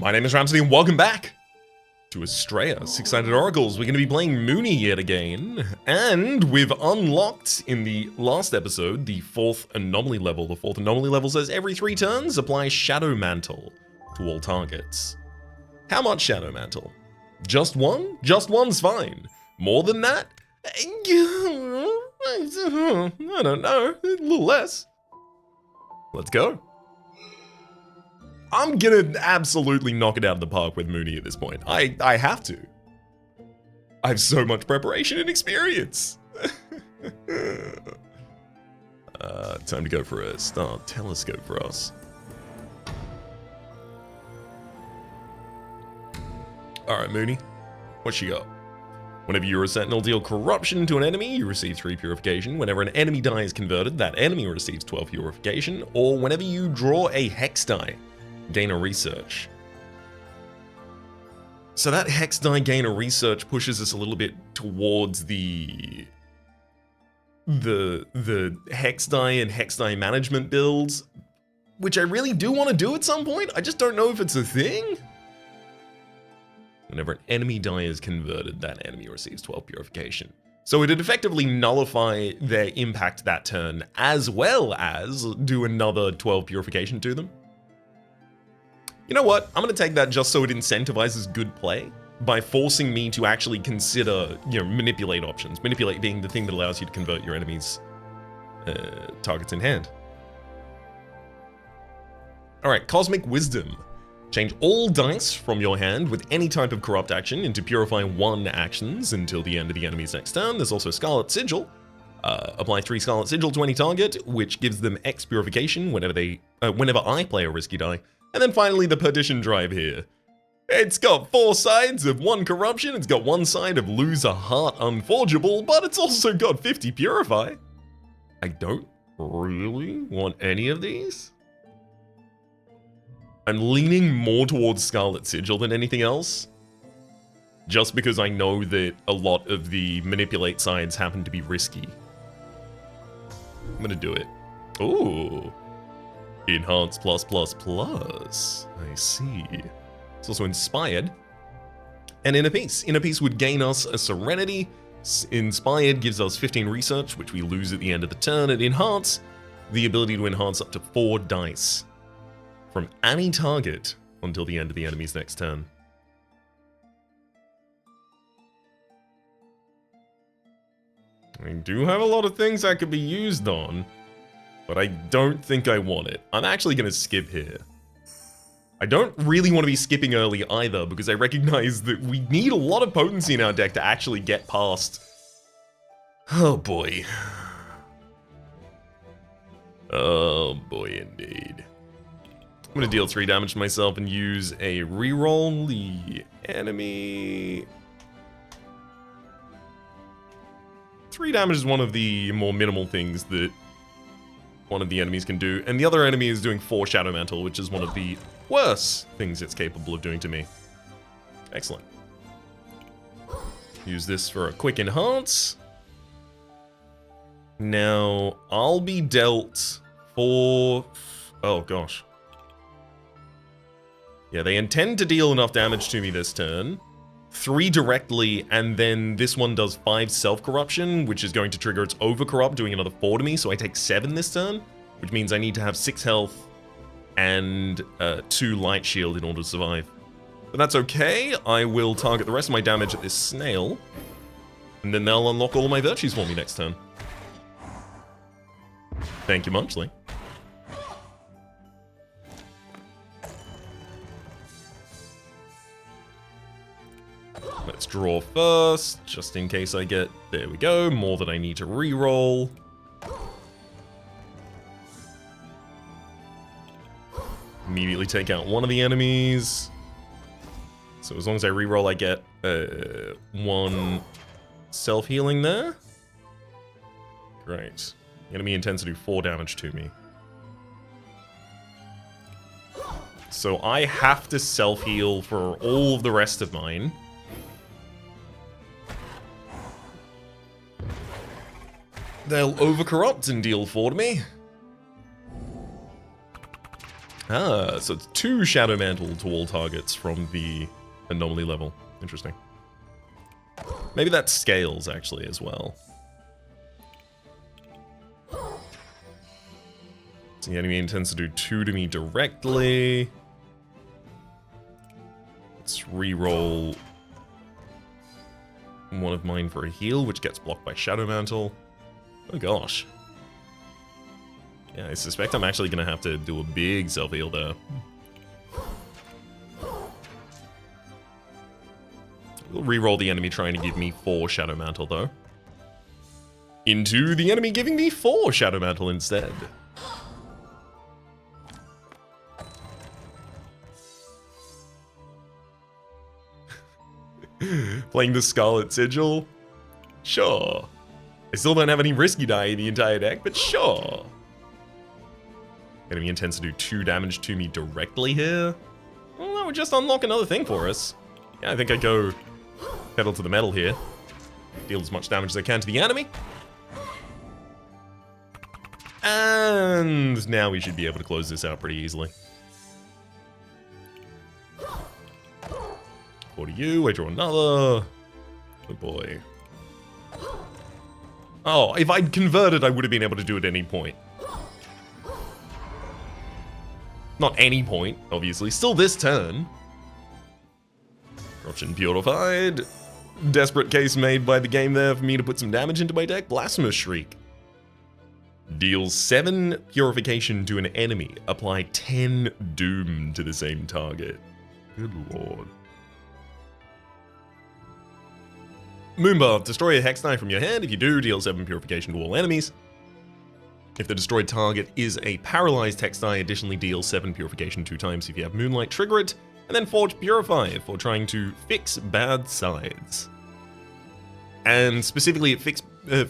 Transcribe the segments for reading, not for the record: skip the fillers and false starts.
My name is Rhapsody and welcome back to Astrea, Six-Sided Oracles. We're going to be playing Mooney yet again, and we've unlocked in the last episode the fourth anomaly level. The fourth anomaly level says every 3 turns, apply Shadow Mantle to all targets. How much Shadow Mantle? Just one? Just one's fine. More than that? I don't know, a little less. Let's go. I'm gonna absolutely knock it out of the park with Mooney at this point. I have to. I have so much preparation and experience. Time to go for a star telescope for us. Alright, Mooney. What you got? Whenever you're a sentinel, deal corruption to an enemy, you receive 3 purification. Whenever an enemy die is converted, that enemy receives 12 purification. Or whenever you draw a hex die, gain a research. So that hex die gain a research pushes us a little bit towards the hex die and hex die management builds, which I really do want to do at some point. I just don't know if it's a thing. Whenever an enemy die is converted, that enemy receives 12 purification. So it'd effectively nullify their impact that turn, as well as do another 12 purification to them. You know what? I'm going to take that just so it incentivizes good play by forcing me to actually consider, manipulate options. Manipulate being the thing that allows you to convert your enemy's targets in hand. All right, Cosmic Wisdom. Change all dice from your hand with any type of corrupt action into Purify 1 actions until the end of the enemy's next turn. There's also Scarlet Sigil. Apply 3 Scarlet Sigil to any target, which gives them X purification whenever I play a risky die. And then finally, the Perdition Drive here. It's got 4 sides of 1 corruption, it's got 1 side of lose a heart unforgeable, but it's also got 50 purify. I don't really want any of these. I'm leaning more towards Scarlet Sigil than anything else, just because I know that a lot of the manipulate sides happen to be risky. I'm gonna do it. Ooh. Enhance plus plus plus. I see. It's also inspired. And Inner Peace. Inner Peace would gain us a Serenity. Inspired gives us 15 research, which we lose at the end of the turn. And Enhance, the ability to enhance up to 4 dice from any target until the end of the enemy's next turn. I do have a lot of things that could be used on, but I don't think I want it. I'm actually going to skip here. I don't really want to be skipping early either, because I recognize that we need a lot of potency in our deck to actually get past. Oh boy. Oh boy indeed. I'm going to deal 3 damage to myself and use a reroll the enemy. 3 damage is one of the more minimal things that one of the enemies can do, and the other enemy is doing 4 Shadow Mantle, which is one of the worst things it's capable of doing to me. Excellent. Use this for a quick enhance. Now, I'll be dealt 4... Oh gosh. Yeah, they intend to deal enough damage to me this turn. 3 directly, and then this one does 5 self-corruption, which is going to trigger its overcorrupt, doing another 4 to me, so I take 7 this turn, which means I need to have 6 health and 2 light shield in order to survive. But that's okay, I will target the rest of my damage at this snail, and then they'll unlock all of my virtues for me next turn. Thank you, Munchley. Let's draw first, just in case I get, there we go, more than I need to reroll. Immediately take out one of the enemies. So as long as I reroll, I get 1 self-healing there. Great. The enemy intends to do 4 damage to me. So I have to self-heal for all of the rest of mine. They'll overcorrupt and deal 4 to me. Ah, so it's 2 Shadow Mantle to all targets from the anomaly level. Interesting. Maybe that scales, actually, as well. So the enemy intends to do 2 to me directly. Let's re-roll one of mine for a heal, which gets blocked by Shadow Mantle. Oh gosh. Yeah, I suspect I'm actually going to have to do a big self-heal there. We'll re-roll the enemy trying to give me 4 Shadow Mantle, though. Into the enemy giving me 4 Shadow Mantle instead. Playing the Scarlet Sigil? Sure. I still don't have any risky die in the entire deck, but sure. Enemy intends to do 2 damage to me directly here. Well, that would just unlock another thing for us. Yeah, I think I go pedal to the metal here. Deal as much damage as I can to the enemy. And now we should be able to close this out pretty easily. 4 to you, I draw another. Oh boy. Oh, if I'd converted, I would have been able to do it at any point. Not any point, obviously. Still this turn. Corruption purified. Desperate case made by the game there for me to put some damage into my deck. Blasphemous Shriek. Deals 7 purification to an enemy. Apply 10 doom to the same target. Good lord. Moonbar, destroy a Hex Knife from your hand. If you do, deal 7 purification to all enemies. If the destroyed target is a paralyzed Hex Die, additionally deal 7 purification 2 times if you have Moonlight, trigger it, and then Forge Purify for trying to fix bad sides. And specifically, it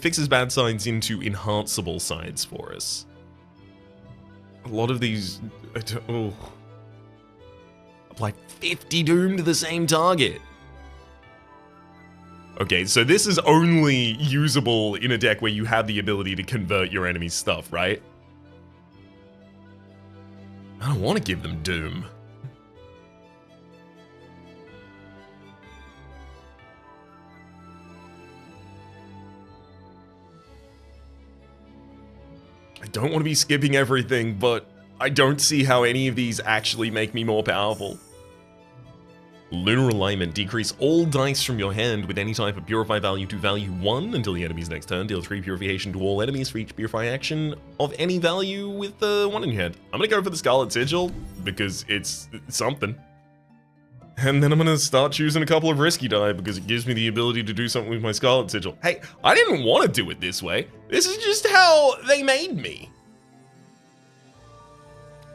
fixes bad sides into enhanceable sides for us. A lot of these... Oh. Apply 50 doom to the same target. Okay, so this is only usable in a deck where you have the ability to convert your enemy's stuff, right? I don't want to give them doom. I don't want to be skipping everything, but I don't see how any of these actually make me more powerful. Lunar Alignment. Decrease all dice from your hand with any type of Purify value to value 1 until the enemy's next turn. Deal 3 Purification to all enemies for each Purify action of any value with the 1 in your hand. I'm gonna go for the Scarlet Sigil, because it's something. And then I'm gonna start choosing a couple of risky die, because it gives me the ability to do something with my Scarlet Sigil. Hey, I didn't want to do it this way. This is just how they made me.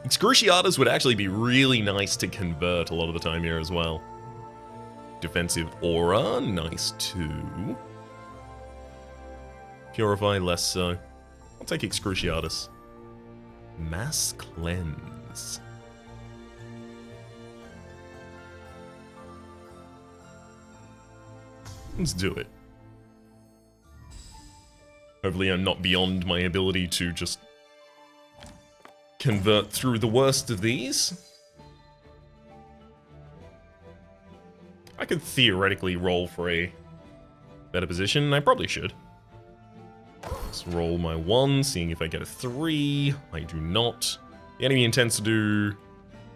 Excruciatus would actually be really nice to convert a lot of the time here as well. Defensive Aura, nice too. Purify, less so. I'll take Excruciatus. Mass Cleanse. Let's do it. Hopefully I'm not beyond my ability to just convert through the worst of these. I could theoretically roll for a better position. I probably should. Let's roll my 1, seeing if I get a 3. I do not. The enemy intends to do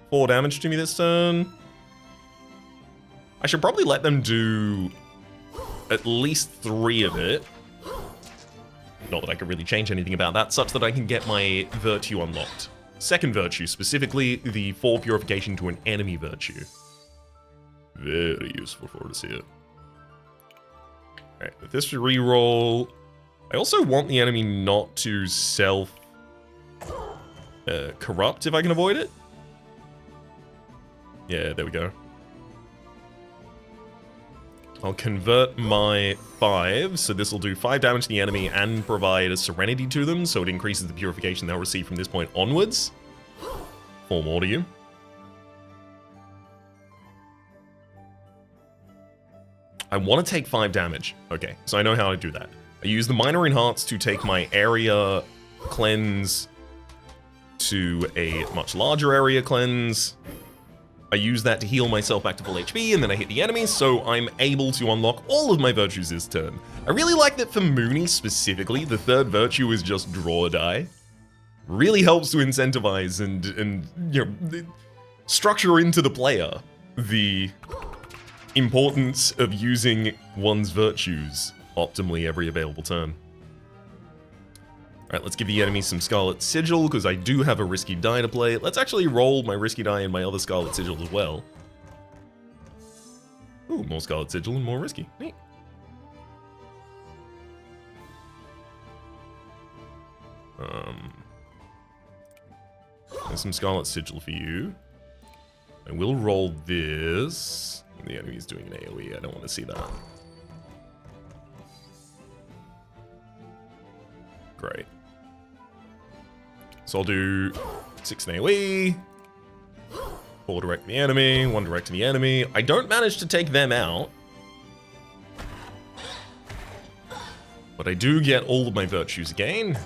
4 damage to me this turn. I should probably let them do at least 3 of it. Not that I can really change anything about that, such that I can get my virtue unlocked. Second virtue, specifically the 4 purification to an enemy virtue. Very useful for us here. Alright, with this reroll, I also want the enemy not to self corrupt if I can avoid it. Yeah, there we go. I'll convert my 5, so this will do 5 damage to the enemy and provide a Serenity to them, so it increases the purification they'll receive from this point onwards. 4 more to you. I want to take 5 damage. Okay, so I know how to do that. I use the Minor Enhance to take my area cleanse to a much larger area cleanse. I use that to heal myself back to full HP, and then I hit the enemy, so I'm able to unlock all of my virtues this turn. I really like that for Mooney specifically, the third virtue is just draw a die. Really helps to incentivize and you know, structure into the player the importance of using one's virtues optimally every available turn. Alright, let's give the enemy some Scarlet Sigil, because I do have a risky die to play. Let's actually roll my risky die and my other Scarlet Sigil as well. Ooh, more Scarlet Sigil and more risky. Neat. There's some Scarlet Sigil for you. I will roll this. The enemy's doing an AoE, I don't want to see that. Great. So I'll do 6 in AoE, 4 direct to the enemy, 1 direct to the enemy. I don't manage to take them out, but I do get all of my virtues again,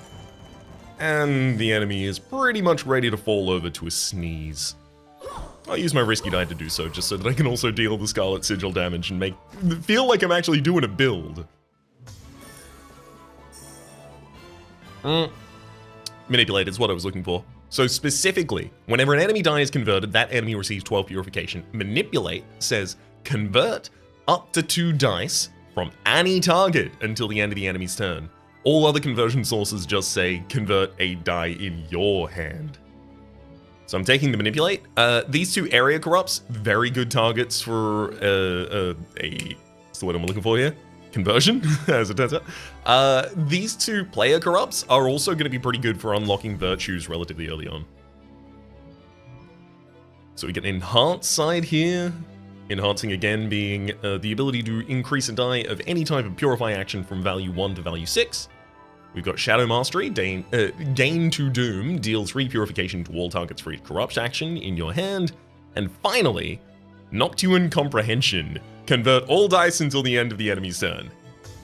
and the enemy is pretty much ready to fall over to a sneeze. I'll use my risky die to do so, just so that I can also deal the Scarlet Sigil damage and feel like I'm actually doing a build. Manipulate is what I was looking for. So specifically, whenever an enemy die is converted, that enemy receives 12 purification. Manipulate says convert up to 2 dice from any target until the end of the enemy's turn. All other conversion sources just say convert a die in your hand. So I'm taking the Manipulate. These 2 area corrupts, very good targets for what's the word I'm looking for here? Conversion, as it turns out. These 2 player corrupts are also going to be pretty good for unlocking virtues relatively early on. So we get an enhanced side here. Enhancing again being the ability to increase a die of any type of purify action from value 1 to value 6. We've got Shadow Mastery, Gain to Doom, deal 3 purification to all targets for each corrupt action in your hand. And finally, Noctuan Comprehension. Convert all dice until the end of the enemy's turn.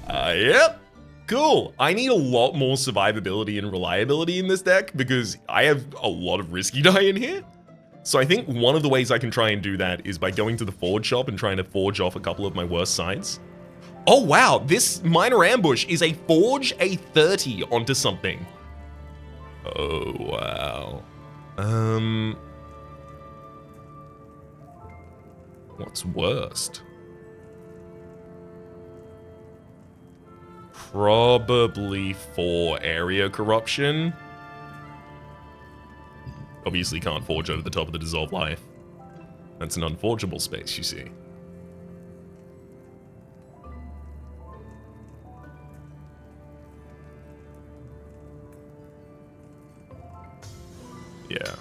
Yep. Cool. I need a lot more survivability and reliability in this deck because I have a lot of risky die in here. So I think one of the ways I can try and do that is by going to the Forge shop and trying to forge off a couple of my worst sides. Oh wow, this Minor Ambush is a Forge a 30 onto something. Oh wow. What's worst? Probably 4 area corruption. Obviously can't forge over the top of the Dissolve Life. That's an unforgeable space, you see. Yeah.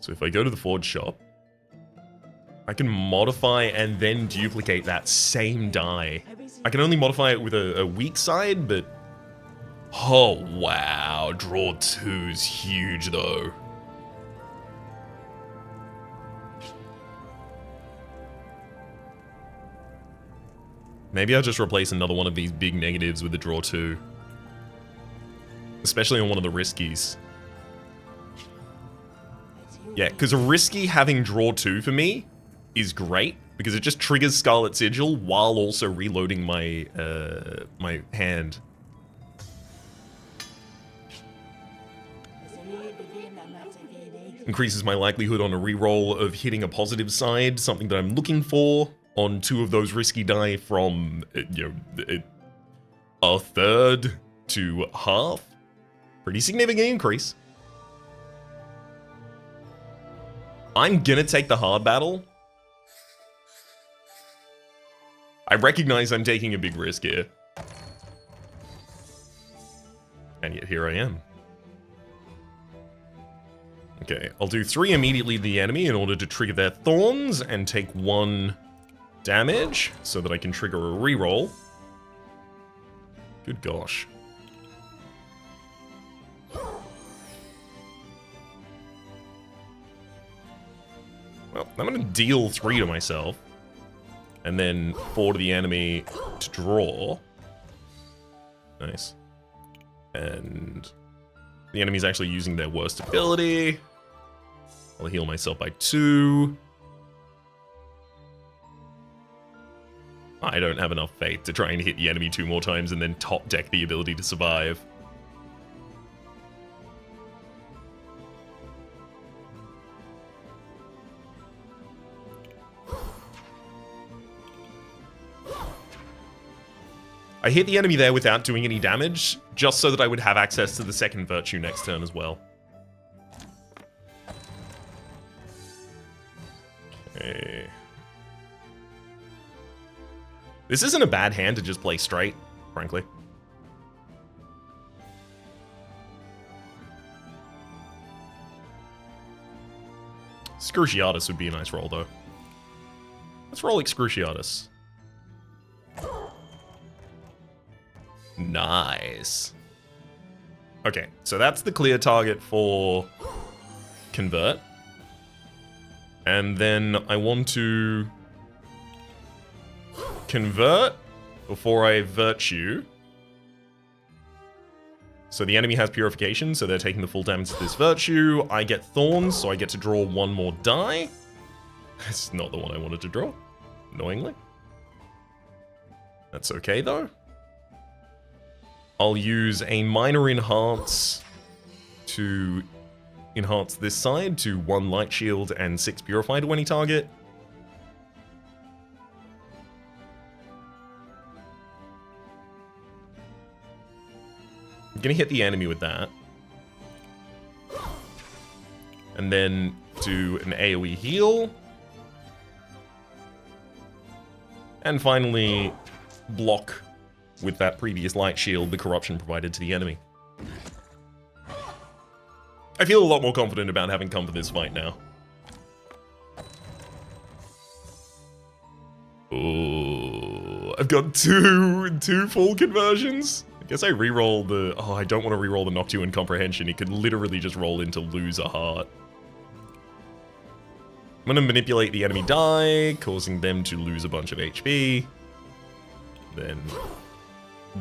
So if I go to the Forge shop, I can modify and then duplicate that same die. I can only modify it with a weak side, but... Oh, wow. Draw 2's huge, though. Maybe I'll just replace another one of these big negatives with a draw 2. Especially on one of the riskies. Yeah, because a risky having draw 2 for me is great, because it just triggers Scarlet Sigil while also reloading my my hand. Increases my likelihood on a reroll of hitting a positive side, something that I'm looking for on 2 of those risky die from, you know, a third to half. Pretty significant increase. I'm gonna take the hard battle. I recognize I'm taking a big risk here. And yet here I am. Okay, I'll do 3 immediately to the enemy in order to trigger their thorns and take 1 damage so that I can trigger a reroll. Good gosh. Well, I'm gonna deal 3 to myself. And then 4 to the enemy to draw. Nice. And the enemy's actually using their worst ability. I'll heal myself by 2. I don't have enough faith to try and hit the enemy 2 more times and then top deck the ability to survive. I hit the enemy there without doing any damage, just so that I would have access to the second virtue next turn as well. Okay. This isn't a bad hand to just play straight, frankly. Excruciatus would be a nice roll, though. Let's roll Excruciatus. Nice. Okay, so that's the clear target for convert. And then I want to convert before I virtue. So the enemy has purification, so they're taking the full damage of this virtue. I get thorns, so I get to draw 1 more die. That's not the one I wanted to draw, annoyingly. That's okay, though. I'll use a minor enhance to enhance this side to 1 light shield and 6 purify to any target. I'm gonna hit the enemy with that. And then do an AoE heal. And finally, block with that previous light shield the corruption provided to the enemy. I feel a lot more confident about having come for this fight now. Oh, I've got two full conversions. I guess I reroll the... Oh, I don't want to reroll the Noctu and Comprehension. It could literally just roll into lose a heart. I'm going to manipulate the enemy die, causing them to lose a bunch of HP. Then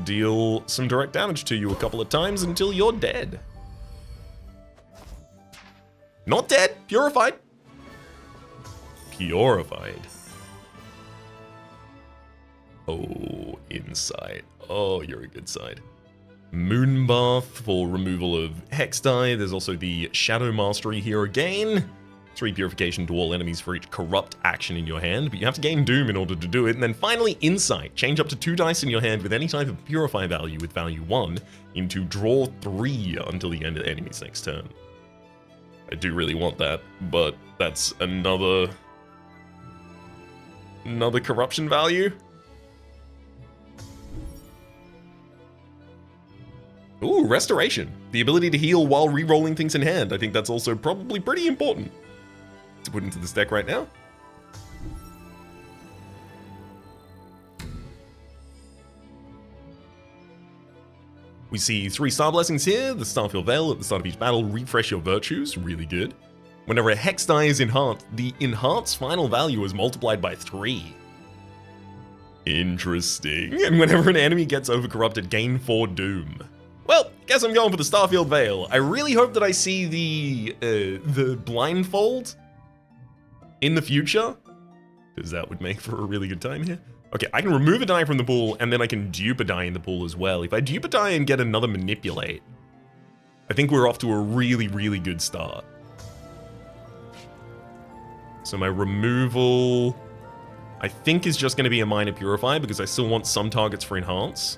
deal some direct damage to you a couple of times until you're dead. Not dead, purified. Purified. Oh, insight. Oh, you're a good side. Moonbath for removal of Hex die. There's also the Shadow Mastery here again. 3 purification to all enemies for each corrupt action in your hand, but you have to gain Doom in order to do it. And then finally, Insight. Change up to 2 dice in your hand with any type of Purify value with value 1 into draw 3 until the end of the enemy's next turn. I do really want that, but that's another corruption value. Ooh, Restoration. The ability to heal while re-rolling things in hand. I think that's also probably pretty important to put into this deck right now. We see 3 Star Blessings here. The Starfield Veil at the start of each battle. Refresh your virtues. Really good. Whenever a Hex die is enhanced, the enhanced final value is multiplied by 3. Interesting. And whenever an enemy gets overcorrupted, gain 4 Doom. Well, guess I'm going for the Starfield Veil. I really hope that I see the blindfold in the future, because that would make for a really good time here. Okay, I can remove a die from the pool, and then I can dupe a die in the pool as well. If I dupe a die and get another manipulate, I think we're off to a really, really good start. So my removal, I think, is just going to be a minor purify, because I still want some targets for enhance.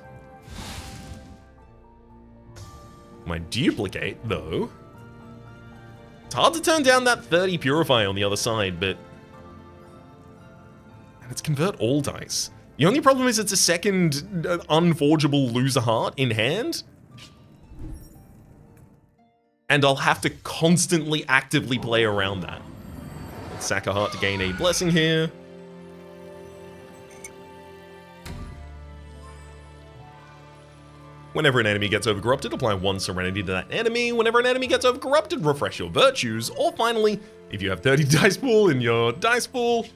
My duplicate, though, it's hard to turn down that 30 purify on the other side, but... And it's convert all dice. The only problem is it's a second unforgeable lose a heart in hand. And I'll have to constantly actively play around that. Let's sack a heart to gain a blessing here. Whenever an enemy gets overcorrupted, apply 1 Serenity to that enemy. Whenever an enemy gets overcorrupted, refresh your virtues. Or finally, if you have 30 dice pool in your dice pool,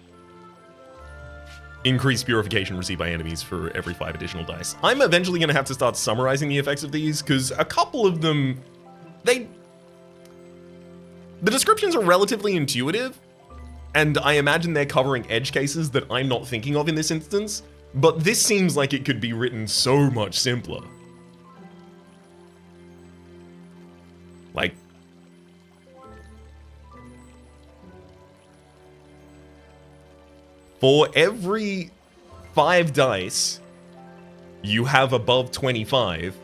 Increased purification received by enemies for every 5 additional dice. I'm eventually going to have to start summarizing the effects of these, because a couple of them, the descriptions are relatively intuitive, and I imagine they're covering edge cases that I'm not thinking of in this instance, but this seems like it could be written so much simpler. Like, for every 5 dice you have above 25,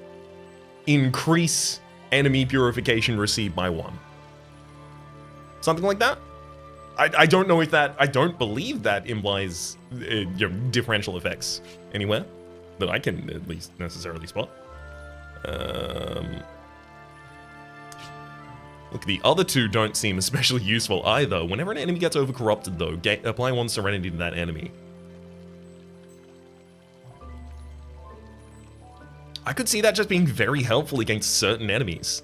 increase enemy purification received by 1. Something like that? I don't know if that, I don't believe that implies differential effects anywhere that I can at least necessarily spot. Look, the other two don't seem especially useful either. Whenever an enemy gets overcorrupted though, apply 1 serenity to that enemy. I could see that just being very helpful against certain enemies.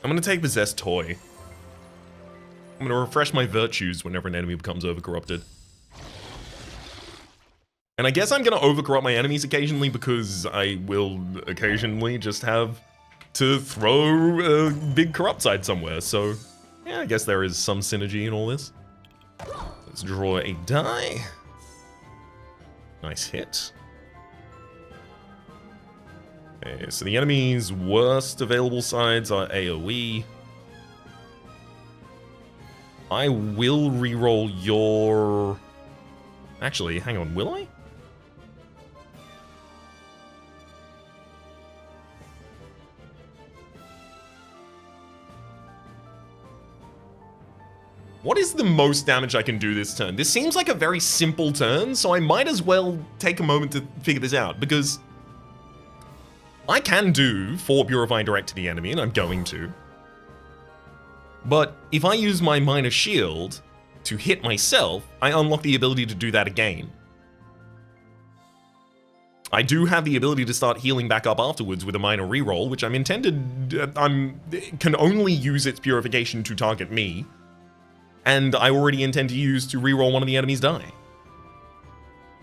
I'm gonna take Possessed Toy. I'm gonna refresh my virtues whenever an enemy becomes overcorrupted. And I guess I'm gonna overcorrupt my enemies occasionally, because I will occasionally just have to throw a big corrupt side somewhere. So yeah, I guess there is some synergy in all this. Let's draw a die. Nice hit. Okay, so the enemy's worst available sides are AoE. I will reroll your... Actually, hang on, will I? What is the most damage I can do this turn? This seems like a very simple turn, so I might as well take a moment to figure this out, because I can do 4 Purifying Direct to the enemy, and I'm going to. But if I use my Minor Shield to hit myself, I unlock the ability to do that again. I do have the ability to start healing back up afterwards with a minor reroll, which can only use its purification to target me, and I already intend to use to reroll one of the enemy's die.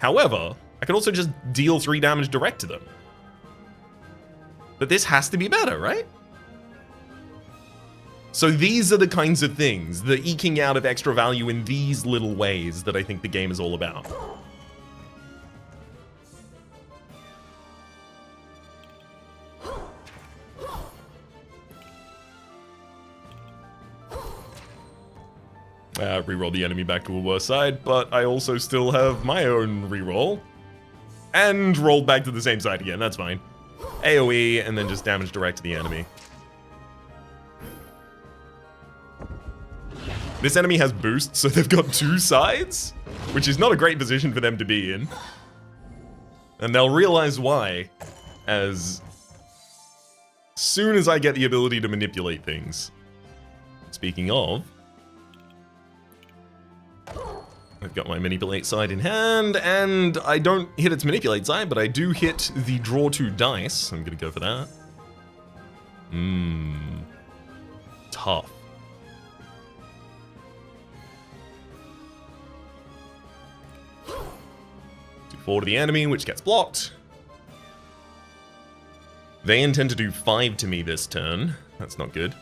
However, I could also just deal 3 damage direct to them. But this has to be better, right? So these are the kinds of things, the eking out of extra value in these little ways, that I think the game is all about. Reroll the enemy back to a worse side, but I also still have my own reroll. And roll back to the same side again, that's fine. AoE, and then just damage direct to the enemy. This enemy has boost, so they've got 2 sides, which is not a great position for them to be in. And they'll realize why, as soon as I get the ability to manipulate things. Speaking of, I've got my manipulate side in hand, and I don't hit its manipulate side, but I do hit the draw 2 dice. I'm gonna go for that. Tough. Do 4 to the enemy, which gets blocked. They intend to do 5 to me this turn. That's not good.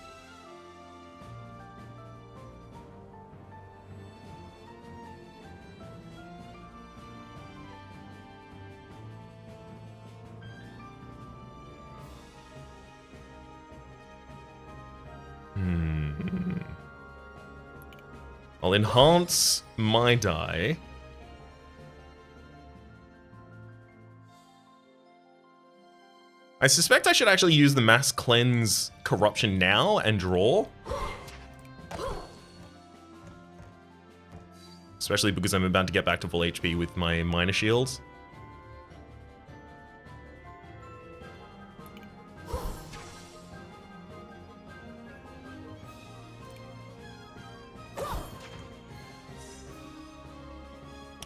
I'll enhance my die. I suspect I should actually use the Mass Cleanse Corruption now and draw. Especially because I'm about to get back to full HP with my Minor Shields.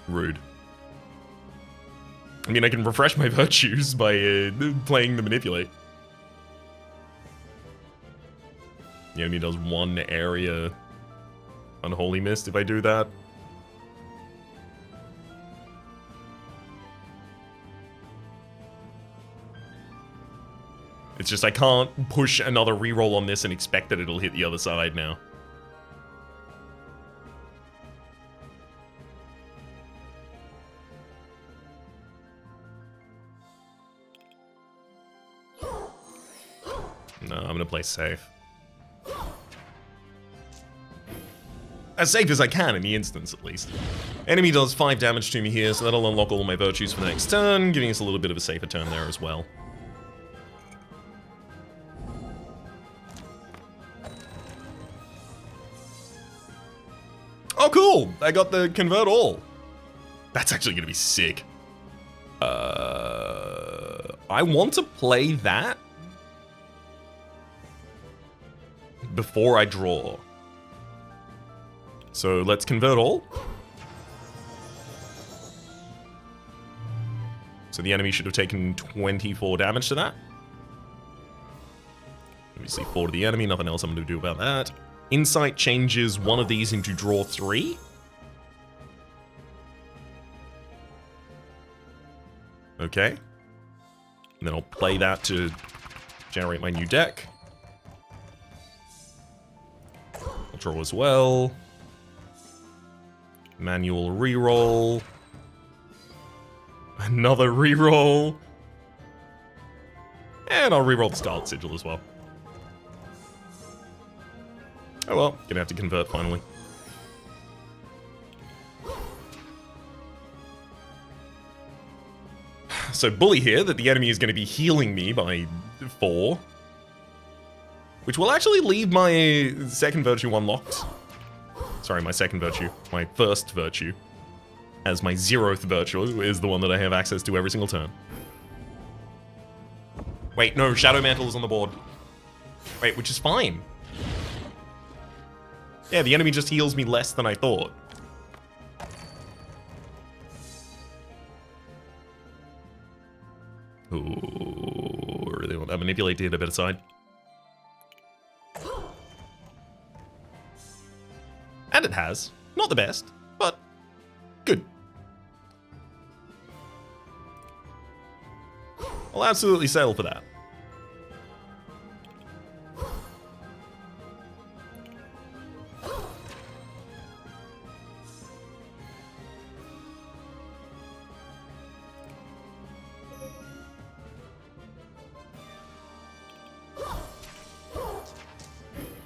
Rude. I mean, I can refresh my virtues by playing the manipulate. The enemy does 1 area Unholy Mist if I do that. It's just I can't push another reroll on this and expect that it'll hit the other side now. No, I'm gonna play safe. As safe as I can in the instance, at least. Enemy does 5 damage to me here, so that'll unlock all of my virtues for the next turn, giving us a little bit of a safer turn there as well. Oh, cool! I got the convert all. That's actually gonna be sick. I want to play that before I draw. So let's convert all. So the enemy should have taken 24 damage to that. Obviously 4 to the enemy, nothing else I'm going to do about that. Insight changes one of these into draw 3. Okay. And then I'll play that to generate my new deck. I'll draw as well. Manual reroll. Another reroll. And I'll reroll the Scarlet Sigil as well. Oh well, gonna have to convert finally. So bully here that the enemy is going to be healing me by 4. Which will actually leave my second virtue unlocked. Sorry, my second virtue. My first virtue. As my 0th virtue is the one that I have access to every single turn. Wait, no, Shadow Mantle is on the board. Wait, which is fine. Yeah, the enemy just heals me less than I thought. Ooh, really want that manipulate to hit a better side. And it has. Not the best, but good. I'll absolutely settle for that.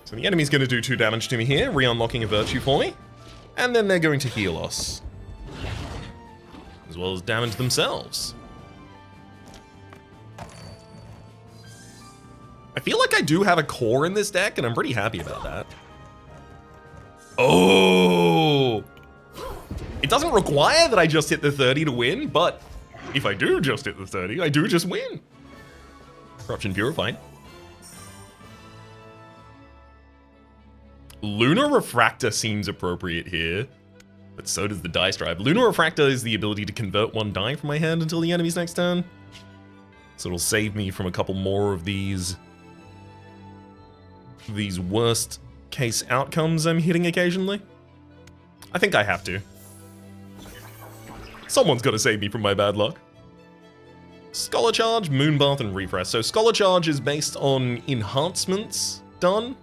So the enemy's going to do 2 damage to me here, re-unlocking a virtue for me. And then they're going to heal us. As well as damage themselves. I feel like I do have a core in this deck, and I'm pretty happy about that. Oh! It doesn't require that I just hit the 30 to win, but if I do just hit the 30, I do just win. Corruption Purified. Lunar Refractor seems appropriate here, but so does the Dice Drive. Lunar Refractor is the ability to convert 1 die from my hand until the enemy's next turn. So it'll save me from a couple more of these worst case outcomes I'm hitting occasionally. I think I have to. Someone's got to save me from my bad luck. Scholar Charge, Moonbath, and Refresh. So Scholar Charge is based on enhancements done.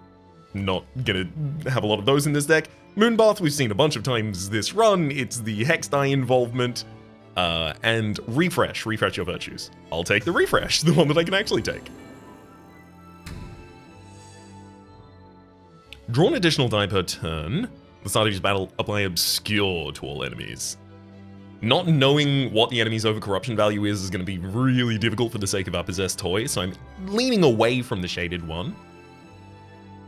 Not gonna have a lot of those in this deck. Moonbath we've seen a bunch of times this run. It's the Hex die involvement. And Refresh your virtues. I'll take the Refresh, the one that I can actually take. Draw an additional die per turn. At the start of each battle, apply Obscure to all enemies. Not knowing what the enemy's overcorruption value is going to be really difficult for the sake of our possessed toy, so I'm leaning away from the shaded one.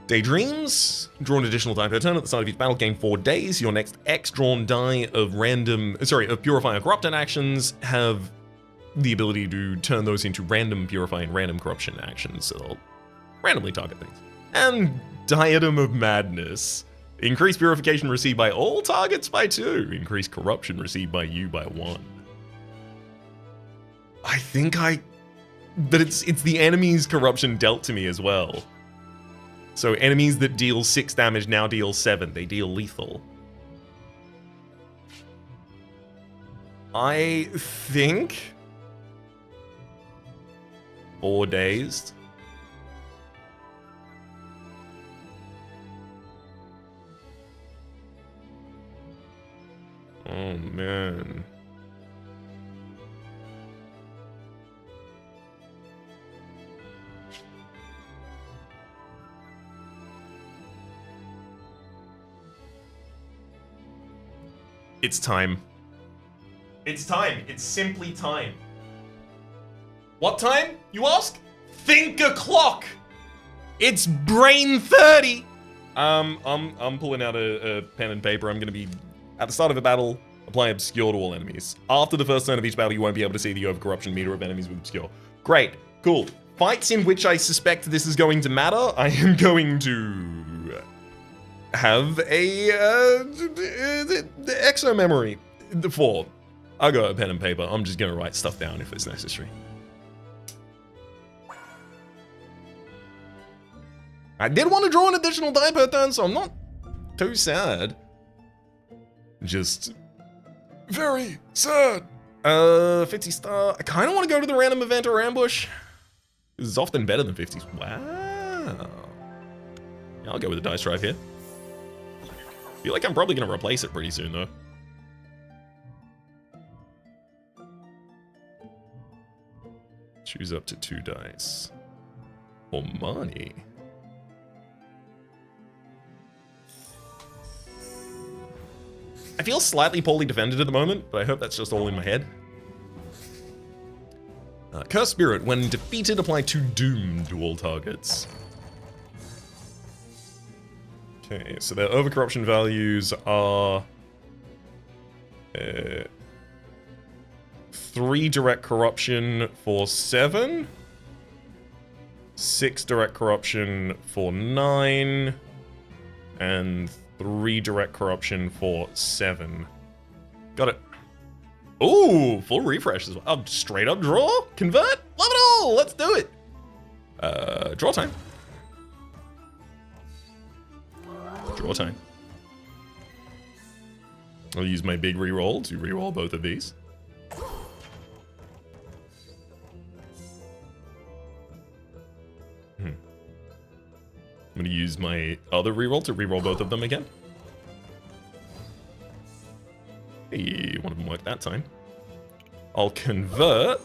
Daydreams. Draw an additional die per turn at the start of each battle, gain 4 days. Your next X drawn die of Purify or Corrupted actions have the ability to turn those into random Purify and random Corruption actions, so they'll randomly target things. And Diadem of Madness. Increase Purification received by all targets by 2. Increase Corruption received by you by 1. I think but it's the enemy's corruption dealt to me as well. So enemies that deal 6 damage now deal 7. They deal lethal. I think 4 dazed. Oh man. It's time. It's time. It's simply time. What time, you ask? Think o'clock. It's brain 30. I'm pulling out a pen and paper. I'm gonna be at the start of a battle. Apply Obscure to all enemies. After the first turn of each battle, you won't be able to see the Overcorruption meter of enemies with Obscure. Great, cool. Fights in which I suspect this is going to matter, I am going to have a exo memory for. I got a pen and paper. I'm just gonna write stuff down if it's necessary. I did want to draw an additional die per turn, so I'm not too sad. Just very sad. 50 star. I kind of want to go to the random event or ambush. This is often better than 50s. Wow. Yeah, I'll go with the dice drive here. Feel like I'm probably going to replace it pretty soon, though. Choose up to 2 dice. For money. I feel slightly poorly defended at the moment, but I hope that's just all in my head. Curse Spirit. When defeated, apply 2 Doom to all targets. Okay, so their Overcorruption values are 3 direct corruption for 7, 6 direct corruption for 9, and 3 direct corruption for 7. Got it. Ooh, full refresh as well. Oh, straight up draw? Convert? Love it all! Let's do it! Draw time. Draw time. I'll use my big reroll to reroll both of these. I'm going to use my other reroll to reroll both of them again. Hey, one of them worked that time. I'll convert.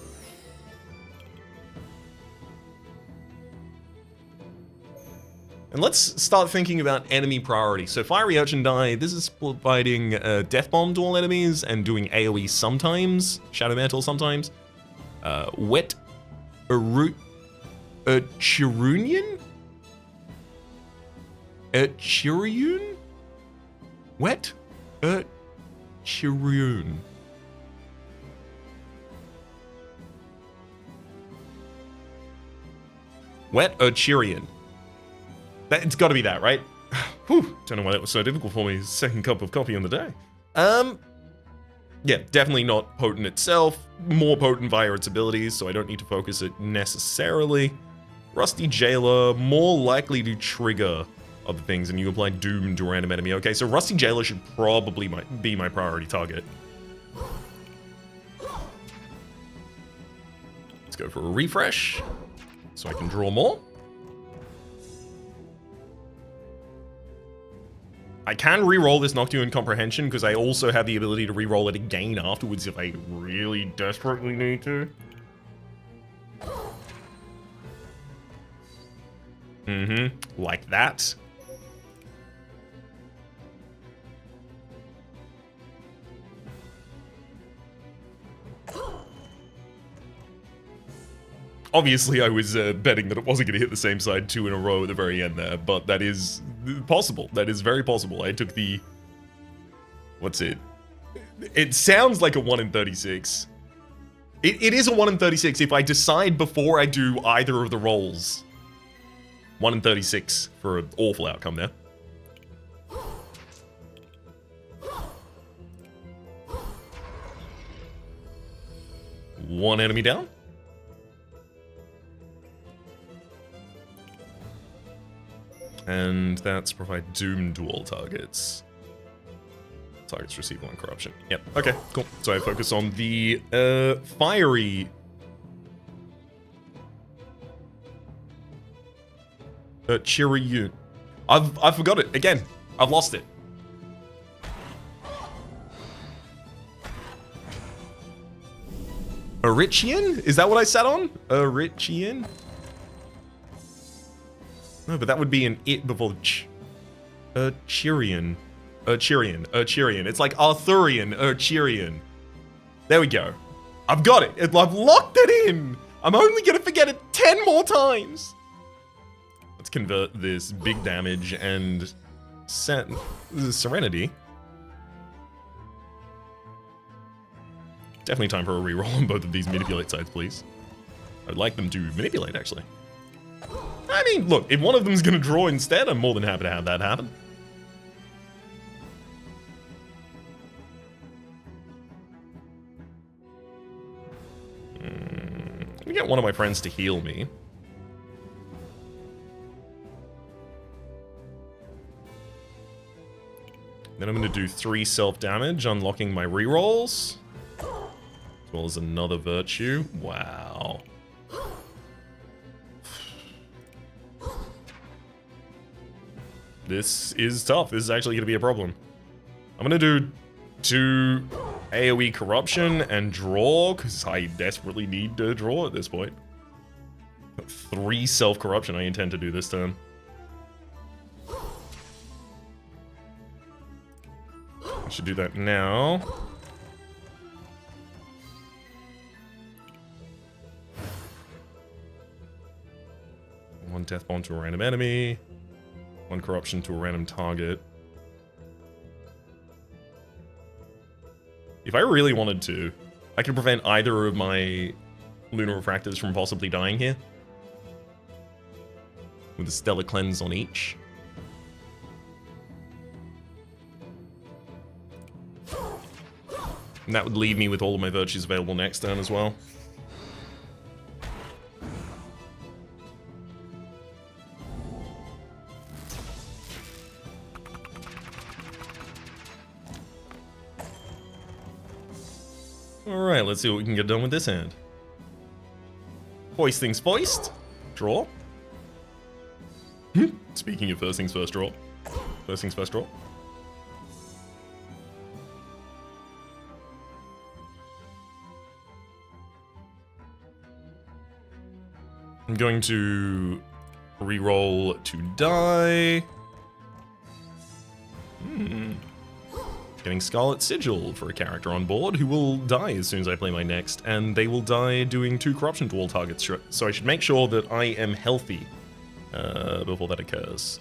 And let's start thinking about enemy priority. So Fiery Urchin die, this is providing Death Bomb to all enemies and doing AoE sometimes, Shadow Mantle sometimes. Wet Chirunian? Chiruyun? Wet Chiruyun. Wet Chirian. It's got to be that, right? Whew, don't know why that was so difficult for me. Second cup of coffee on the day. Yeah, definitely not potent itself. More potent via its abilities, so I don't need to focus it necessarily. Rusty Jailer, more likely to trigger other things, and you apply Doom to a random enemy. Okay, so Rusty Jailer should probably be my priority target. Let's go for a refresh, so I can draw more. I can re-roll this Nocturne Comprehension because I also have the ability to re-roll it again afterwards if I really desperately need to. Like that. Obviously, I was betting that it wasn't going to hit the same side 2 in a row at the very end there, but that is possible. That is very possible. I took the... What's it? It sounds like a 1 in 36. It is a 1 in 36 if I decide before I do either of the rolls. 1 in 36 for an awful outcome there. One enemy down. And that's provide doom to all targets. Targets receive 1 corruption. Yep, okay, cool. So I focus on the fiery... Chiryu. I forgot it. Again, I've lost it. Arichian? Is that what I sat on? Arichian? No, but that would be an it before ch. Chirian. Chirian. It's like Arthurian. Chirian. There we go. I've got it. I've locked it in. I'm only gonna forget it 10 more times. Let's convert this big damage and set Serenity. Definitely time for a reroll on both of these manipulate sides, please. I'd like them to manipulate, actually. I mean, look, if one of them's gonna draw instead, I'm more than happy to have that happen. Let me get one of my friends to heal me. Then I'm gonna do 3 self-damage, unlocking my rerolls. As well as another virtue. Wow. This is tough. This is actually going to be a problem. I'm going to do 2 AoE corruption and draw, because I desperately need to draw at this point. 3 self-corruption I intend to do this turn. I should do that now. One death bomb to a random enemy. 1 corruption to a random target. If I really wanted to, I could prevent either of my lunar refractors from possibly dying here. With a stellar cleanse on each. And that would leave me with all of my virtues available next turn as well. Alright, let's see what we can get done with this hand. Hoist things foist. Draw. Speaking of first things first, draw. First things first, draw. I'm going to re-roll to die. Getting Scarlet Sigil for a character on board who will die as soon as I play my next, and they will die doing 2 corruption to all targets. So I should make sure that I am healthy before that occurs.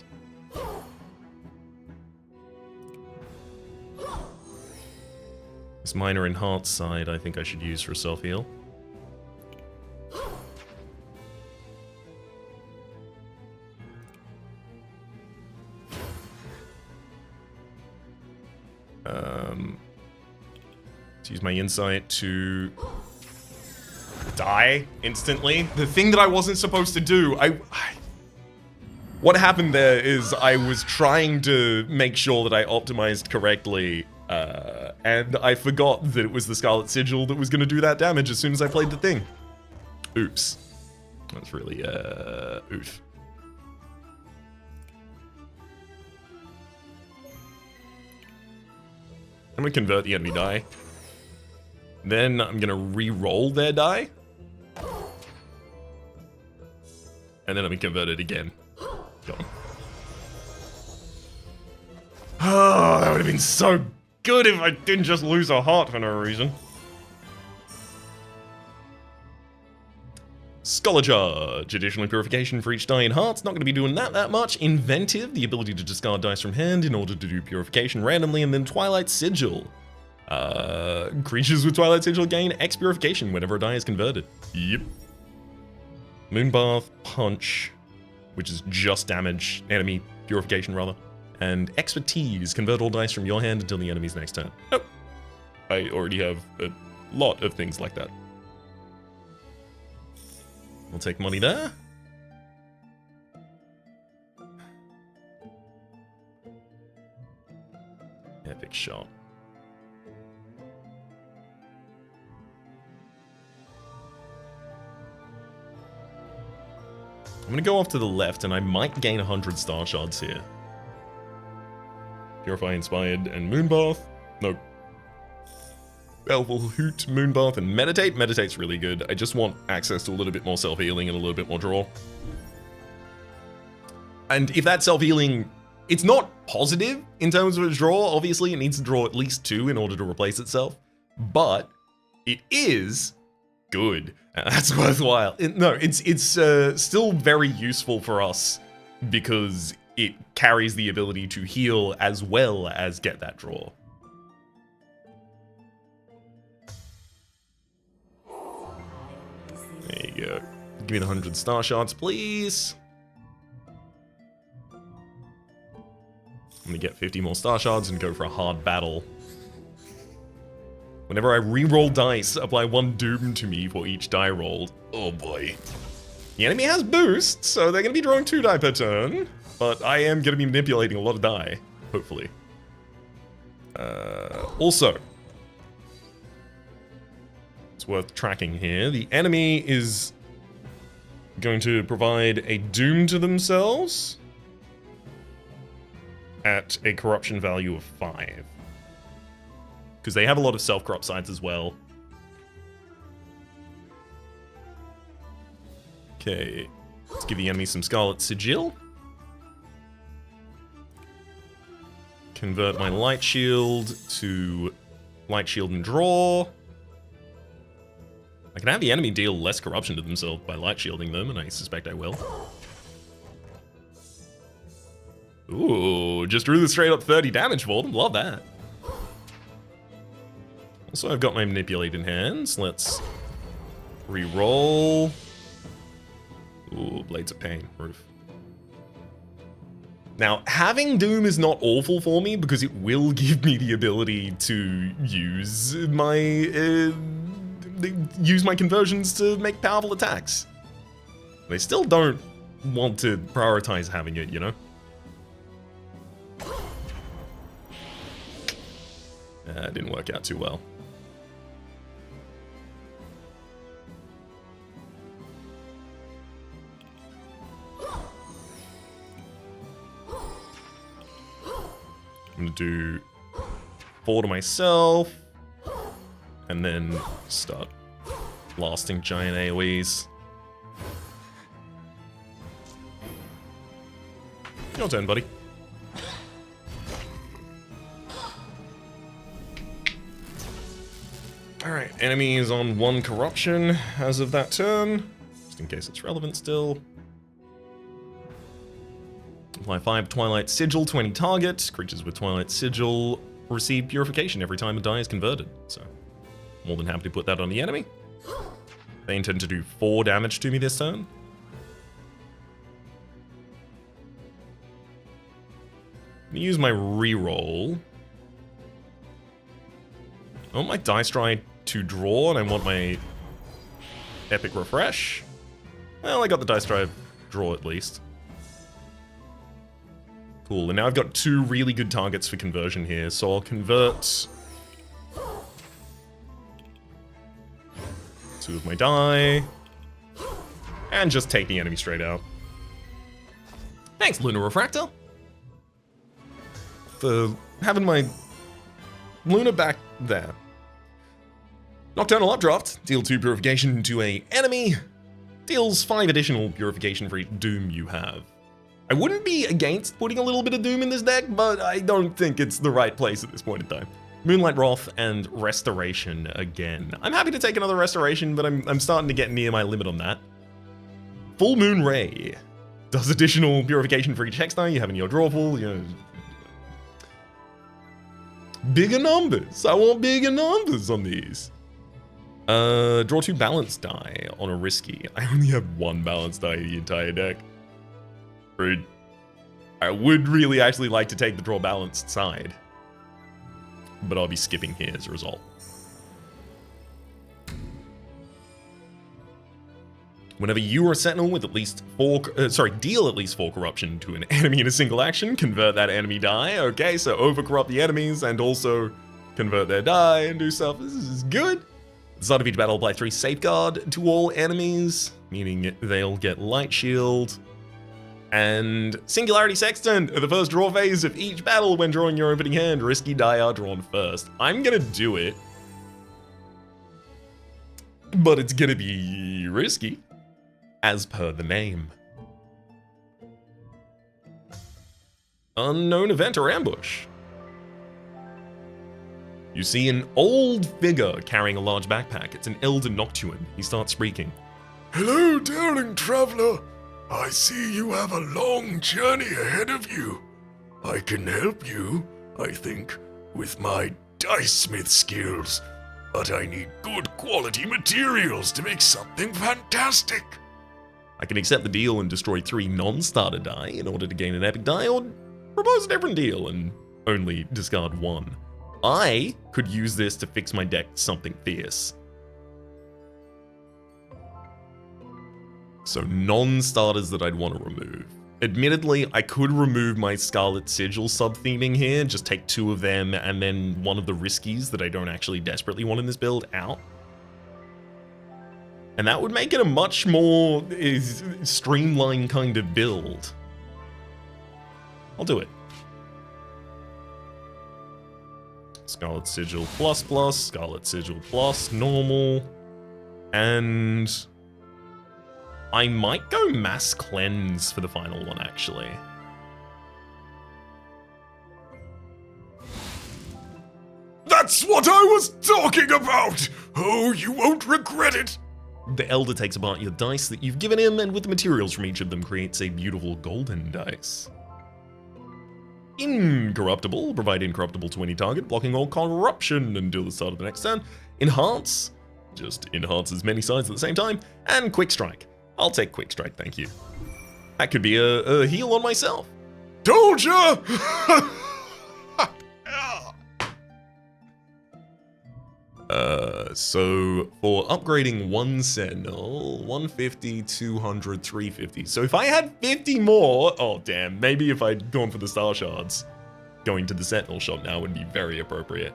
This Minor in Heart's side I think I should use for self-heal. Let's use my insight to die instantly. The thing that I wasn't supposed to do, what happened there is I was trying to make sure that I optimized correctly, and I forgot that it was the Scarlet Sigil that was going to do that damage as soon as I played the thing. Oops. That's really, oof. I'm going to convert the enemy die. Then I'm going to re-roll their die. And then I'm going to convert it again. Got him. Oh, that would have been so good if I didn't just lose a heart for no reason. Scholar Charge. Additional purification for each die in hearts. Not going to be doing that much. Inventive. The ability to discard dice from hand in order to do purification randomly. And then Twilight Sigil. Creatures with Twilight Sigil gain X purification whenever a die is converted. Yep. Moonbath, Punch, which is just damage, enemy purification rather. And Expertise. Convert all dice from your hand until the enemy's next turn. Nope. I already have a lot of things like that. We'll take money there. Epic shot. I'm gonna go off to the left, and I might gain 100 star shards here. Purify, Inspired, and Moonbath. No. Belval, Hoot, Moonbath, and Meditate. Meditate's really good. I just want access to a little bit more self-healing and a little bit more draw. And if that self-healing, it's not positive in terms of its draw. Obviously, it needs to draw at least 2 in order to replace itself. But it is good. That's worthwhile. It's still very useful for us because it carries the ability to heal as well as get that draw. There you go. Give me the 100 star shards, please. I'm gonna get 50 more star shards and go for a hard battle. Whenever I re-roll dice, apply 1 doom to me for each die rolled. Oh boy. The enemy has boost, so they're gonna be drawing 2 die per turn. But I am gonna be manipulating a lot of die, hopefully. Also, it's worth tracking here. The enemy is going to provide a doom to themselves at a corruption value of 5. Because they have a lot of self-corrupt sides as well. Okay, let's give the enemy some Scarlet Sigil. Convert my Light Shield to Light Shield and draw. I can have the enemy deal less corruption to themselves by Light Shielding them, and I suspect I will. Ooh, just drew the straight up 30 damage for them. Love that. Also, I've got my Manipulate in hands. Let's re-roll. Ooh, Blades of Pain. Roof. Now, having Doom is not awful for me because it will give me the ability to use my conversions to make powerful attacks. I still don't want to prioritize having it, you know? That didn't work out too well. I'm gonna do 4 to myself, and then start blasting giant AoEs. Your turn, buddy. Alright, enemy is on 1 corruption as of that turn, just in case it's relevant still. Apply 5 Twilight Sigil to any target. Creatures with Twilight Sigil receive purification every time a die is converted. So, more than happy to put that on the enemy. They intend to do 4 damage to me this turn. I'm gonna use my reroll. I want my Dice Dry to draw, and I want my Epic Refresh. Well, I got the Dice Dry draw at least. Cool, and now I've got 2 really good targets for conversion here, so I'll convert 2 of my die, and just take the enemy straight out. Thanks, Lunar Refractor, for having my Luna back there. Nocturnal Updraft, deal 2 purification to a enemy, deals 5 additional purification for each Doom you have. I wouldn't be against putting a little bit of Doom in this deck, but I don't think it's the right place at this point in time. Moonlight Wrath and Restoration again. I'm happy to take another Restoration, but I'm starting to get near my limit on that. Full Moon Ray does additional purification for each hex die you have in your draw pool. You know, bigger numbers. I want bigger numbers on these. Draw 2 balance die on a risky. I only have 1 balance die in the entire deck. Rude. I would really actually like to take the draw balanced side, but I'll be skipping here as a result. Whenever you are a sentinel with at least deal at least 4 corruption to an enemy in a single action, convert that enemy die. Okay, so overcorrupt the enemies and also convert their die and do stuff. This is good. At the start of each battle, apply 3 safeguard to all enemies, meaning they'll get light shield. And Singularity Sextant at the first draw phase of each battle when drawing your opening hand, risky die are drawn first. I'm gonna do it, but it's gonna be risky, as per the name. Unknown event or ambush. You see an old figure carrying a large backpack. It's an Elder Noctuan. He starts speaking. Hello, daring traveler. I see you have a long journey ahead of you. I can help you, I think, with my dice-smith skills, but I need good quality materials to make something fantastic. I can accept the deal and destroy 3 non-starter die in order to gain an epic die, or propose a different deal and only discard 1. I could use this to fix my deck to something fierce. So non-starters that I'd want to remove. Admittedly, I could remove my Scarlet Sigil sub-theming here, just take 2 of them and then one of the riskies that I don't actually desperately want in this build out. And that would make it a much more streamlined kind of build. I'll do it. Scarlet Sigil ++, Scarlet Sigil plus, normal, and I might go Mass Cleanse for the final one, actually. That's what I was talking about! Oh, you won't regret it! The Elder takes apart your dice that you've given him, and with the materials from each of them creates a beautiful golden dice. Incorruptible, provide incorruptible to any target, blocking all corruption until the start of the next turn. Enhance, just enhance as many sides at the same time. And Quick Strike. I'll take Quick Strike, thank you. That could be a heal on myself. Told ya! So for upgrading 1 Sentinel, 150, 200, 350. So if I had 50 more, oh damn, maybe if I'd gone for the Star Shards, going to the Sentinel shop now would be very appropriate.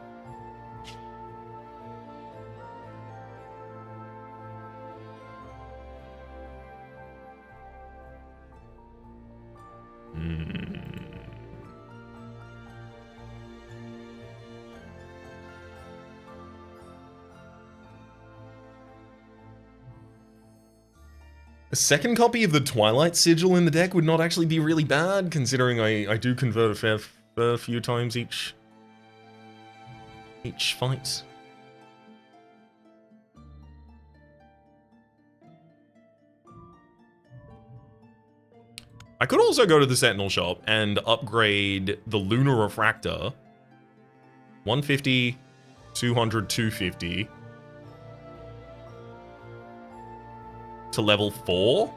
A second copy of the Twilight Sigil in the deck would not actually be really bad, considering I do convert a fair few times each fight. I could also go to the Sentinel shop and upgrade the Lunar Refractor. 150, 200, 250. To level 4?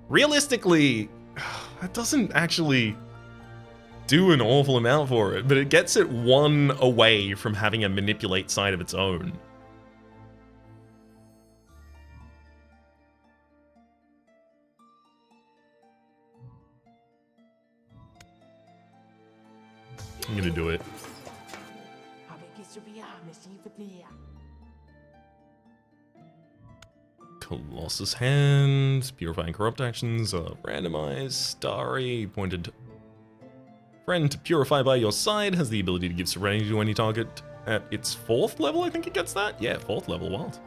Realistically, that doesn't actually do an awful amount for it, but it gets it 1 away from having a manipulate side of its own. I'm gonna do it. Colossus Hand, Purifying Corrupt Actions, randomized, Starry, pointed friend to purify by your side, has the ability to give Serenity to any target at its 4th level, I think it gets that? Yeah, 4th level, wild.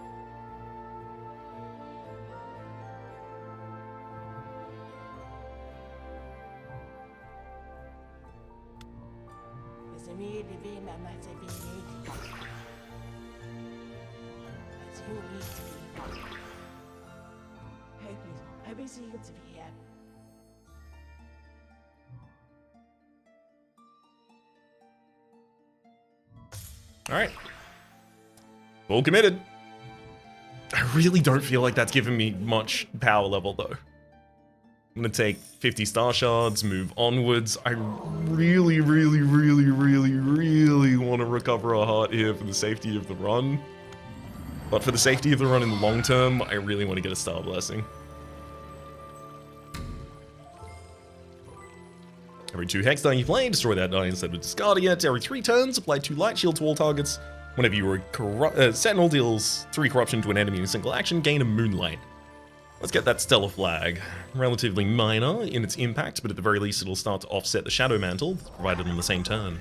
Alright. Full committed. I really don't feel like that's giving me much power level, though. I'm gonna take 50 star shards, move onwards. I really, really, really, really, really want to recover a heart here for the safety of the run. But for the safety of the run in the long term, I really want to get a star blessing. Every 2 hex die you play, destroy that die instead of discarding it. Every 3 turns, apply 2 light shield to all targets. Whenever you Sentinel deals 3 corruption to an enemy in a single action, gain a moonlight. Let's get that Stellar Flag. Relatively minor in its impact, but at the very least it'll start to offset the Shadow Mantle, provided on the same turn.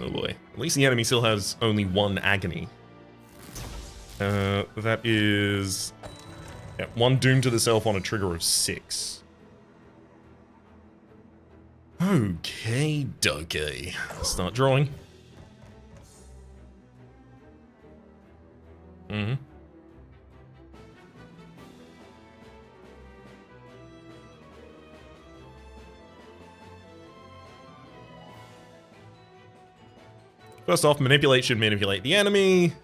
Oh boy. At least the enemy still has only 1 Agony. That is... yeah, 1 Doom to the Self on a trigger of 6. Okay, dokie. Start drawing. First off, manipulate should manipulate the enemy.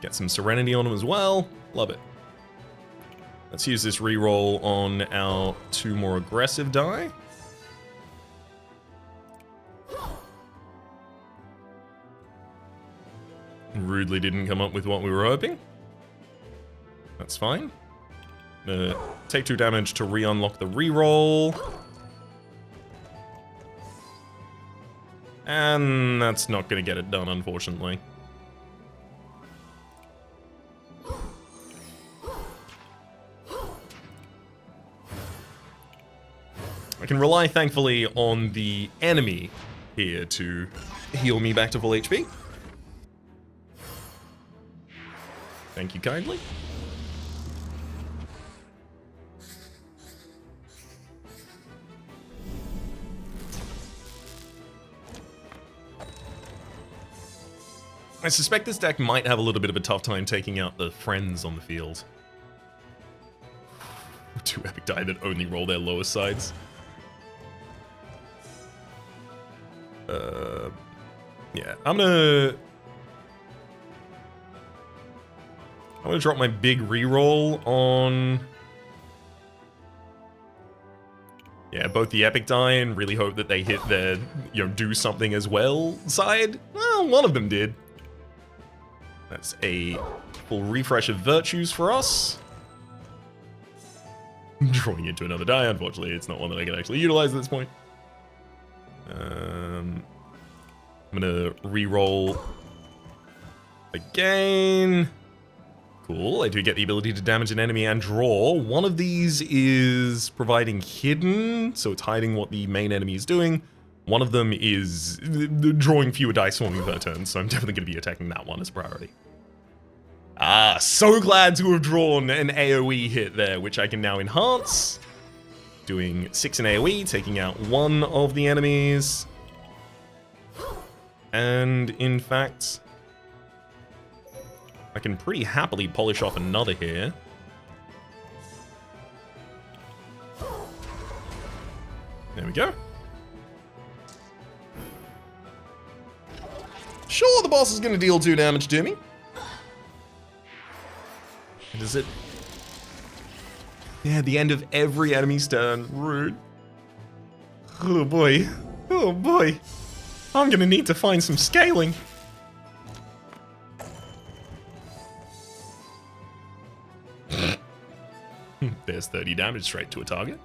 Get some Serenity on him as well. Love it. Let's use this reroll on our 2 more aggressive die. Rudely didn't come up with what we were hoping. That's fine. Take 2 damage to re-unlock the reroll. And that's not going to get it done, unfortunately. I can rely, thankfully, on the enemy here to heal me back to full HP. Thank you kindly. I suspect this deck might have a little bit of a tough time taking out the friends on the field. 2 epic die that only roll their lowest sides. Yeah, I'm gonna drop my big reroll on... yeah, both the epic die and really hope that they hit their, do something as well side. Well, one of them did. That's a full refresh of virtues for us. Drawing into another die, unfortunately, it's not one that I can actually utilize at this point. I'm gonna re-roll again. Cool, I do get the ability to damage an enemy and draw. One of these is providing hidden, so it's hiding what the main enemy is doing. One of them is drawing fewer dice for me per turn, so I'm definitely going to be attacking that one as a priority. Ah, so glad to have drawn an AoE hit there, which I can now enhance. Doing 6 in AoE, taking out 1 of the enemies. And in fact, I can pretty happily polish off another here. There we go. Sure, the boss is going to deal 2 damage to me. And is it? Yeah, the end of every enemy's turn. Rude. Oh boy. Oh boy. I'm going to need to find some scaling. There's 30 damage straight to a target.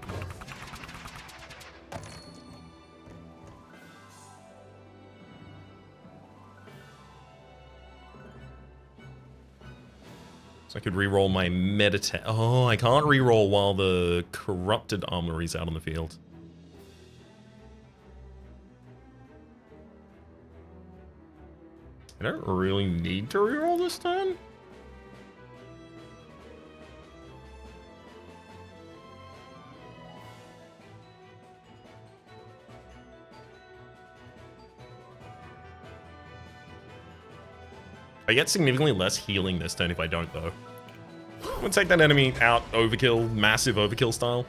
So I could reroll my meditate. Oh, I can't reroll while the corrupted armory's out on the field. I don't really need to reroll this turn. I get significantly less healing this turn if I don't, though. I'm gonna take that enemy out, overkill, massive overkill style.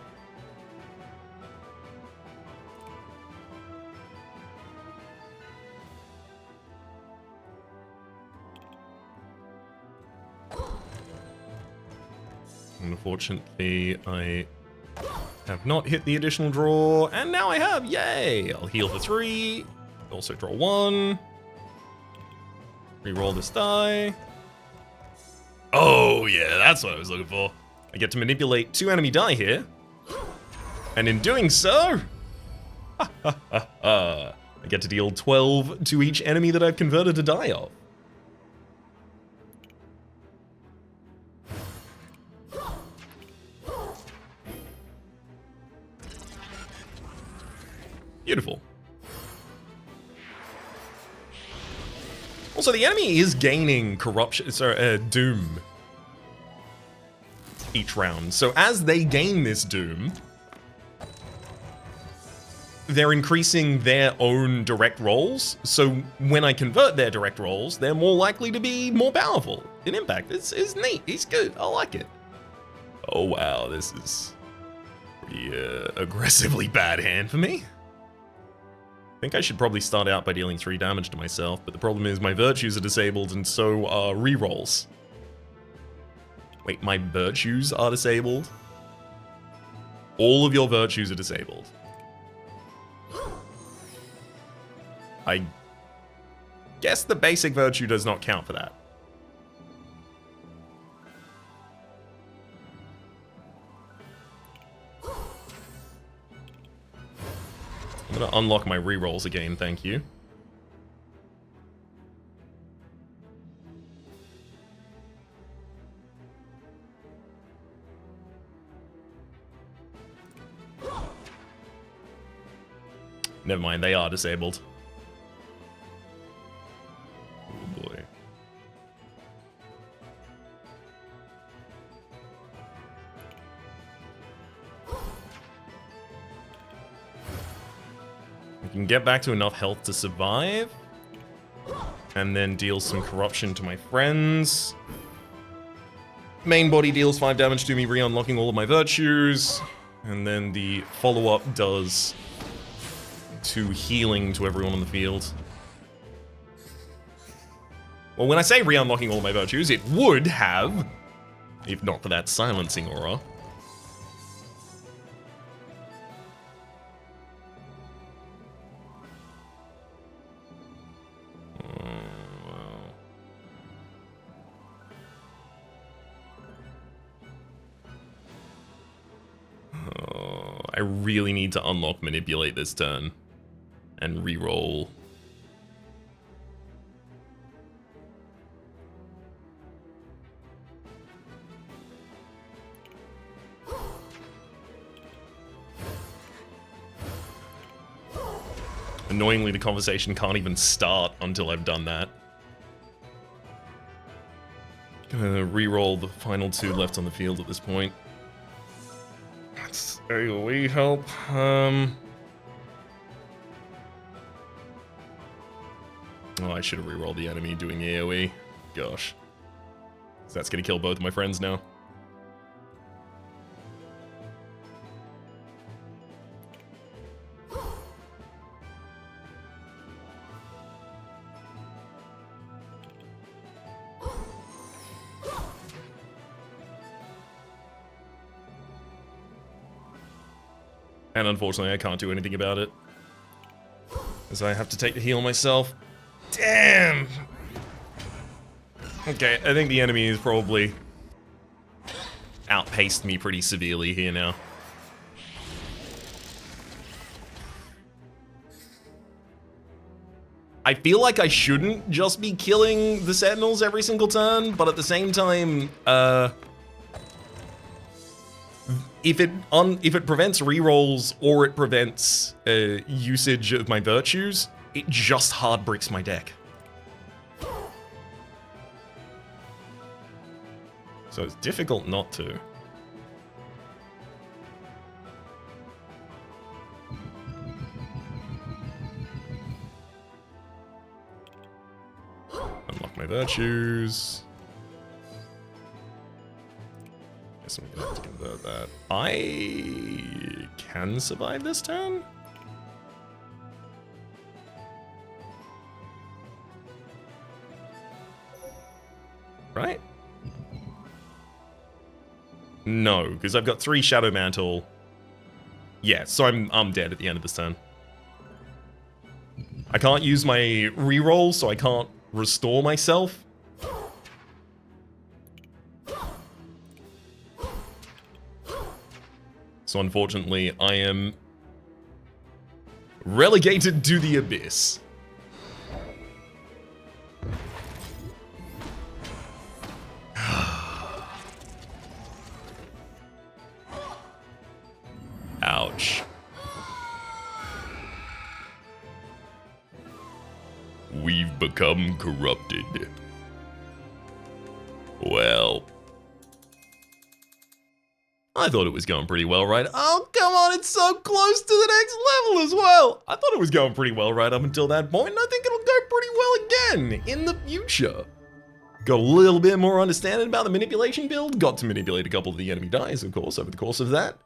Unfortunately, I have not hit the additional draw, and now I have, yay! I'll heal for 3, also draw 1, reroll this die. Oh yeah, that's what I was looking for. I get to manipulate 2 enemy die here, and in doing so, I get to deal 12 to each enemy that I've converted a die of. Beautiful. Also, the enemy is gaining corruption, doom each round. So as they gain this doom, they're increasing their own direct rolls. So when I convert their direct rolls, they're more likely to be more powerful in impact. It's neat. It's good. I like it. Oh wow, this is pretty aggressively bad hand for me. I think I should probably start out by dealing 3 damage to myself, but the problem is my virtues are disabled and so are rerolls. Wait, my virtues are disabled? All of your virtues are disabled. I guess the basic virtue does not count for that. I'm gonna unlock my rerolls again, thank you. Never mind, they are disabled. Oh boy. I can get back to enough health to survive. And then deal some corruption to my friends. Main body deals 5 damage to me, re-unlocking all of my virtues. And then the follow-up does 2 healing to everyone on the field. Well, when I say re-unlocking all of my virtues, it would have, if not for that silencing aura. I really need to unlock Manipulate this turn and re-roll. Annoyingly, the conversation can't even start until I've done that. Gonna re-roll the final 2 left on the field at this point. That's AoE help. Oh, I should have re-rolled the enemy doing AoE. Gosh. So that's gonna kill both of my friends now. And unfortunately, I can't do anything about it, as I have to take the heal myself. Damn! Okay, I think the enemy has probably outpaced me pretty severely here now. I feel like I shouldn't just be killing the Sentinels every single turn, but at the same time, if it prevents rerolls or it prevents usage of my virtues, it just hard bricks my deck. So it's difficult not to. Unlock my virtues. Guess I'm gonna have to convert that. I can survive this turn? Right? No, because I've got 3 Shadow Mantle. Yeah, so I'm dead at the end of this turn. I can't use my reroll, so I can't restore myself. So unfortunately, I am relegated to the abyss. Ouch. We've become corrupted. Well, I thought it was going pretty well, right? Oh, come on, it's so close to the next level as well. I thought it was going pretty well right up until that point, and I think it'll go pretty well again in the future. Got a little bit more understanding about the manipulation build. Got to manipulate a couple of the enemy dice, of course, over the course of that.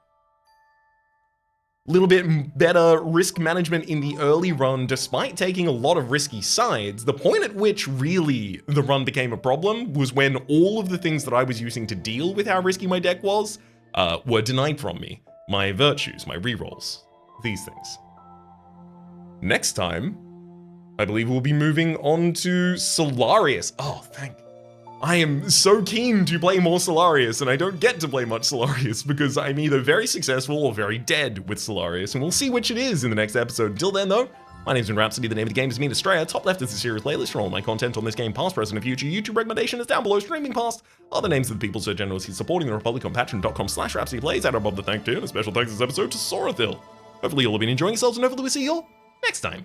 Little bit better risk management in the early run, despite taking a lot of risky sides. The point at which really the run became a problem was when all of the things that I was using to deal with how risky my deck was were denied from me. My virtues, my rerolls, these things. Next time, I believe we'll be moving on to Solarius. Oh, I am so keen to play more Solarius, and I don't get to play much Solarius because I'm either very successful or very dead with Solarius, and we'll see which it is in the next episode. Until then, though, my name's been Rhapsody, the name of the game is me, Astrea. Top left is the series playlist for all my content on this game, past, present, and future. YouTube recommendation is down below, streaming past are the names of the people so generously supporting the Republic on patreon.com/RhapsodyPlays. Add above the thank you, and a special thanks this episode to Sorathil. Hopefully you'll have been enjoying yourselves, and hopefully we'll see you all next time.